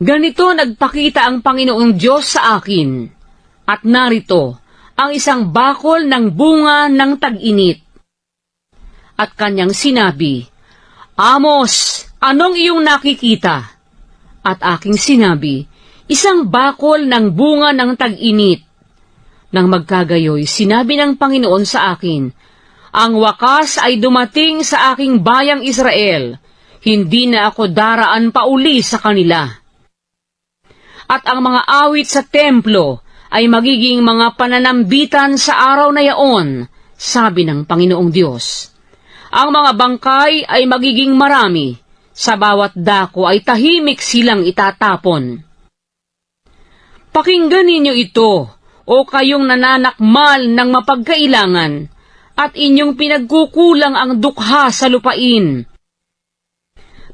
Ganito nagpakita ang Panginoong Diyos sa akin, at narito ang isang bakol ng bunga ng tag-init. At kanyang sinabi, Amos, anong iyong nakikita? At aking sinabi, isang bakol ng bunga ng tag-init. Nang magkagayoy, sinabi ng Panginoon sa akin, ang wakas ay dumating sa aking bayang Israel, hindi na ako daraan pa uli sa kanila. At ang mga awit sa templo ay magiging mga pananambitan sa araw na yaon, sabi ng Panginoong Diyos. Ang mga bangkay ay magiging marami, sa bawat dako ay tahimik silang itatapon. Pakinggan ninyo ito, o kayong nananakmal ng mapagkailangan, at inyong pinagkukulang ang dukha sa lupain,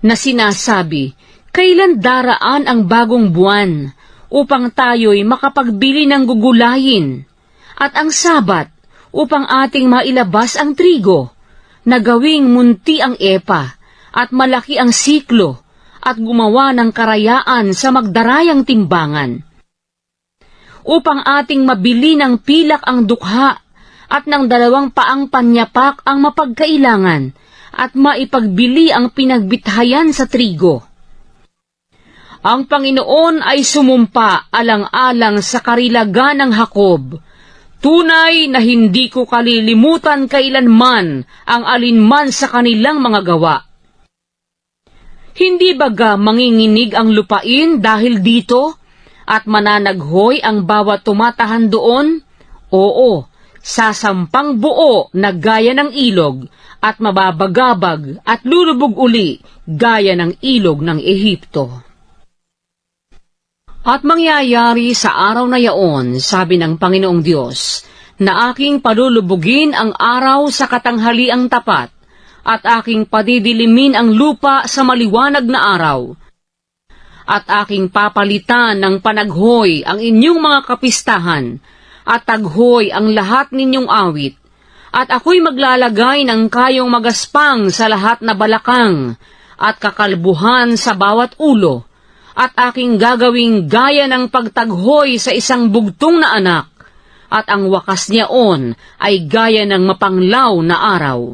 na sinasabi, kailan daraan ang bagong buwan, upang tayo'y makapagbili ng gugulayin, at ang Sabat, upang ating mailabas ang trigo, na gawing munti ang epa, at malaki ang siklo, at gumawa ng karayaan sa magdarayang timbangan. Upang ating mabili ng pilak ang dukha, at ng 2 paang panyapak ang mapagkailangan, at maipagbili ang pinagbithayan sa trigo. Ang Panginoon ay sumumpa alang-alang sa karilagan ng Hakob. Tunay na hindi ko kalilimutan kailanman ang alinman sa kanilang mga gawa. Hindi baga manginginig ang lupain dahil dito, at mananaghoy ang bawat tumatahan doon? Oo, sasampang buo na gaya ng ilog, at mababagabag at lulubog uli gaya ng ilog ng Ehipto. At mangyayari sa araw na yaon, sabi ng Panginoong Diyos, na aking palulubugin ang araw sa katanghaliang tapat, at aking padidilimin ang lupa sa maliwanag na araw, at aking papalitan ng panaghoy ang inyong mga kapistahan, at taghoy ang lahat ninyong awit, at ako'y maglalagay ng kayong magaspang sa lahat na balakang, at kakalbuhan sa bawat ulo, at aking gagawing gaya ng pagtaghoy sa isang bugtong na anak, at ang wakas niyaon ay gaya ng mapanglaw na araw.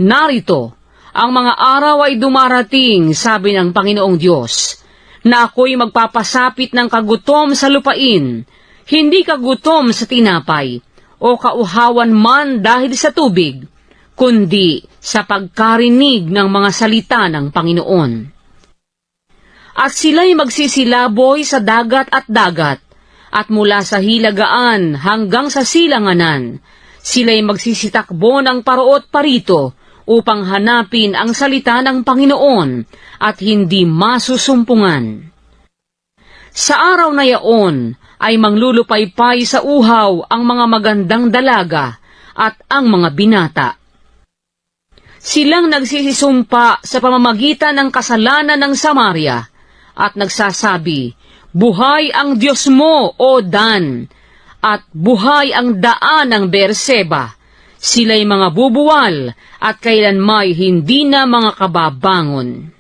Narito, ang mga araw ay dumarating, sabi ng Panginoong Diyos, na ako'y magpapasapit ng kagutom sa lupain, hindi kagutom sa tinapay, o kauhawan man dahil sa tubig, kundi sa pagkarinig ng mga salita ng Panginoon. At sila'y magsisilaboy sa dagat, at mula sa hilagaan hanggang sa silanganan, sila'y magsisitakbo ng paroot parito upang hanapin ang salita ng Panginoon at hindi masusumpungan. Sa araw na yaon ay manglulupaypay sa uhaw ang mga magandang dalaga at ang mga binata. Silang nagsisisumpa sa pamamagitan ng kasalanan ng Samaria, at nagsasabi, buhay ang Diyos mo, O Dan, at buhay ang daan ng Beerseba. Sila'y mga bubuwal, at kailanmay hindi na mga kababangon.